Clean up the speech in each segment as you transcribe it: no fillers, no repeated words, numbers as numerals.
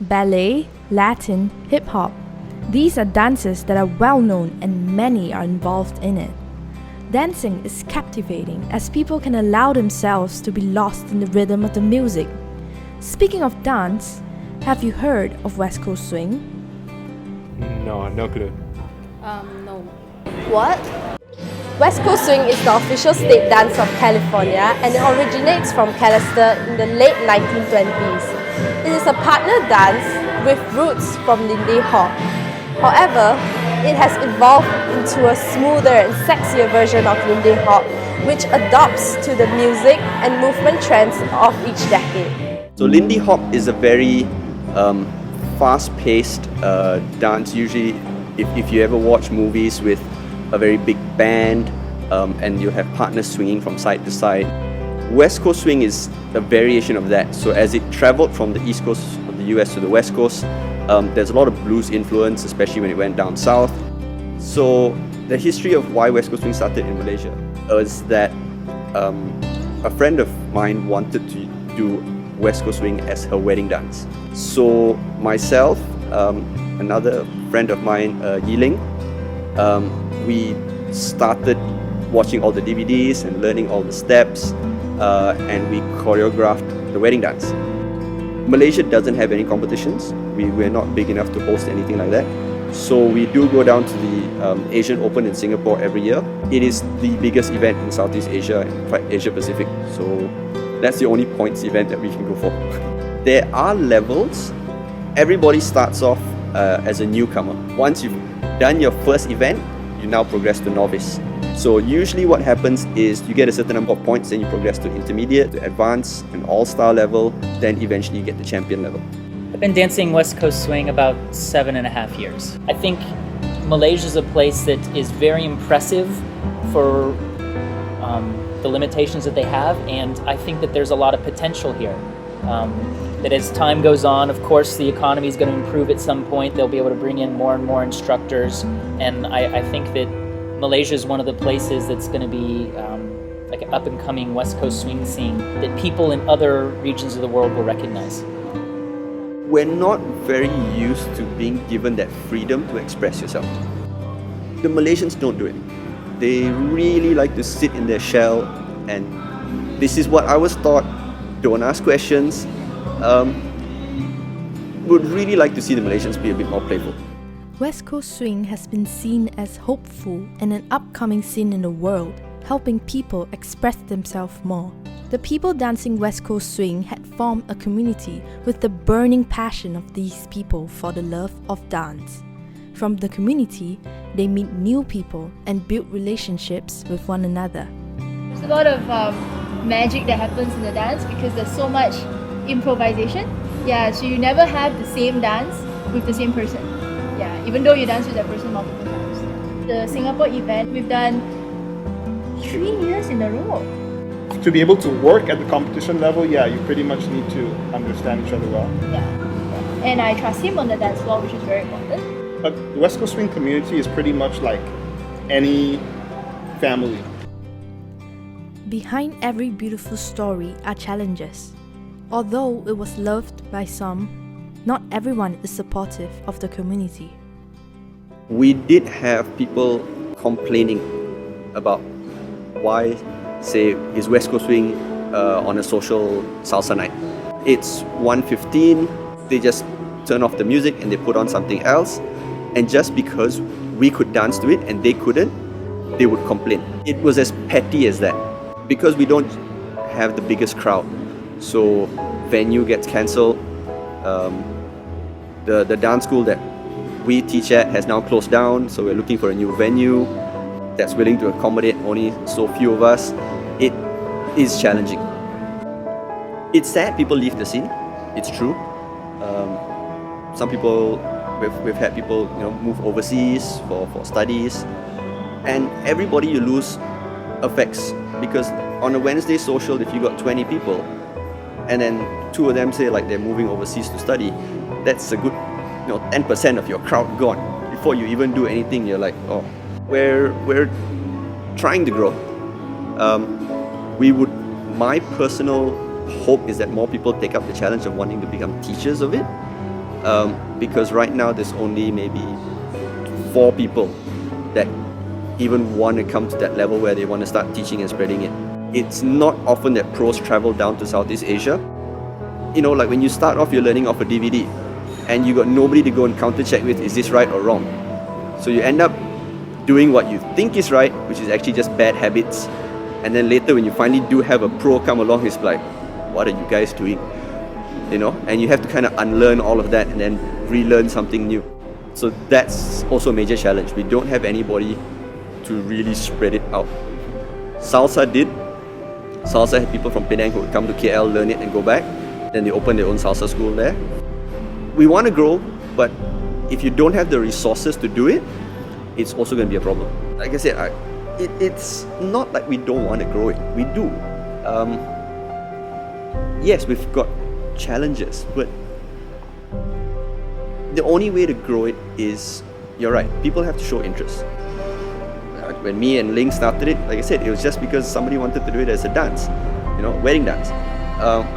ballet, Latin, hip hop. These are dances that are well known and many are involved in it. Dancing is captivating as people can allow themselves to be lost in the rhythm of the music. Speaking of dance, have you heard of West Coast Swing? No, no clue. No. What? West Coast Swing is the official state dance of California and it originates from Callister in the late 1920s. It is a partner dance with roots from Lindy Hop. However, it has evolved into a smoother and sexier version of Lindy Hop, which adopts to the music and movement trends of each decade. So Lindy Hop is a very fast-paced dance. Usually, if you ever watch movies with a very big band and you have partners swinging from side to side, West Coast Swing is a variation of that. So as it traveled from the East Coast of the US to the West Coast, there's a lot of blues influence, especially when it went down south. So the history of why West Coast Swing started in Malaysia was that a friend of mine wanted to do West Coast Swing as her wedding dance. So myself, another friend of mine, Yiling, we started watching all the DVDs and learning all the steps, and we choreographed the wedding dance. Malaysia doesn't have any competitions. We're not big enough to host anything like that. So we do go down to the Asian Open in Singapore every year. It is the biggest event in Southeast Asia and in fact Asia Pacific. So that's the only points event that we can go for. There are levels. Everybody starts off as a newcomer. Once you've done your first event, you now progress to novice. So usually what happens is you get a certain number of points, then you progress to intermediate, to advanced, and all-star level, then eventually you get the champion level. I've been dancing West Coast Swing about 7.5 years. I think Malaysia is a place that is very impressive for the limitations that they have, and I think that there's a lot of potential here. That as time goes on, of course, the economy is going to improve at some point. They'll be able to bring in more and more instructors, and I think that Malaysia is one of the places that's going to be like an up-and-coming West Coast Swing scene that people in other regions of the world will recognize. We're not very used to being given that freedom to express yourself. The Malaysians don't do it. They really like to sit in their shell, and this is what I was taught. Don't ask questions. Would really like to see the Malaysians be a bit more playful. West Coast Swing has been seen as hopeful and an upcoming scene in the world, helping people express themselves more. The people dancing West Coast Swing had formed a community with the burning passion of these people for the love of dance. From the community, they meet new people and build relationships with one another. There's a lot of magic that happens in the dance because there's so much improvisation. Yeah, so you never have the same dance with the same person. Yeah, even though you dance with that person multiple times. The Singapore event, we've done 3 years in a row. To be able to work at the competition level, yeah, you pretty much need to understand each other well. Yeah. And I trust him on the dance floor, which is very important. But the West Coast Swing community is pretty much like any family. Behind every beautiful story are challenges. Although it was loved by some, not everyone is supportive of the community. We did have people complaining about why, say, is West Coast Swing on a social salsa night. It's 1:15, they just turn off the music and they put on something else, and just because we could dance to it and they couldn't, they would complain. It was as petty as that. Because we don't have the biggest crowd, so venue gets cancelled. The dance school that we teach at has now closed down, so we're looking for a new venue that's willing to accommodate only so few of us. It is challenging. It's sad people leave the scene, it's true. Some people, we've had people move overseas for studies, and everybody you lose affects, because on a Wednesday social, if you got 20 people and then 2 of them say like they're moving overseas to study, that's a good 10% of your crowd gone. Before you even do anything, you're like, oh, we're trying to grow. My personal hope is that more people take up the challenge of wanting to become teachers of it, because right now there's only maybe 4 people that even want to come to that level where they want to start teaching and spreading it. It's not often that pros travel down to Southeast Asia. You know, like when you start off, you're learning off a DVD and you got nobody to go and counter check with, is this right or wrong? So you end up doing what you think is right, which is actually just bad habits. And then later when you finally do have a pro come along, it's like, what are you guys doing? You know, and you have to kind of unlearn all of that and then relearn something new. So that's also a major challenge. We don't have anybody to really spread it out. Salsa did. Salsa had people from Penang who would come to KL, learn it and go back. Then they opened their own salsa school there. We want to grow, but if you don't have the resources to do it, it's also going to be a problem. Like I said, it's not like we don't want to grow it. We do. Yes, we've got challenges, but the only way to grow it is, you're right, people have to show interest. When me and Ling started it, like I said, it was just because somebody wanted to do it as a dance, you know, wedding dance.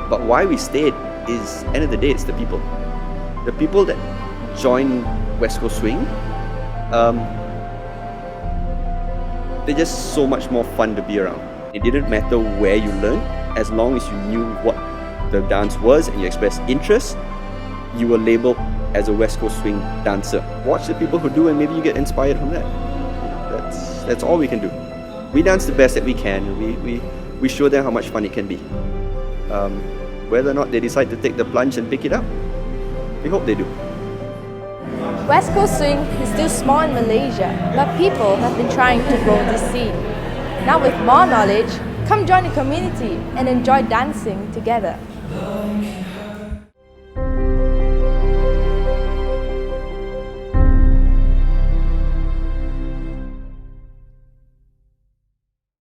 But why we stayed is, end of the day, it's the people. The people that join West Coast Swing, they're just so much more fun to be around. It didn't matter where you learned, as long as you knew what the dance was and you expressed interest, you were labeled as a West Coast Swing dancer. Watch the people who do and maybe you get inspired from that. That's all we can do. We dance the best that we can. We show them how much fun it can be. Whether or not they decide to take the plunge and pick it up, we hope they do. West Coast Swing is still small in Malaysia, but people have been trying to grow this scene. Now with more knowledge, come join the community and enjoy dancing together.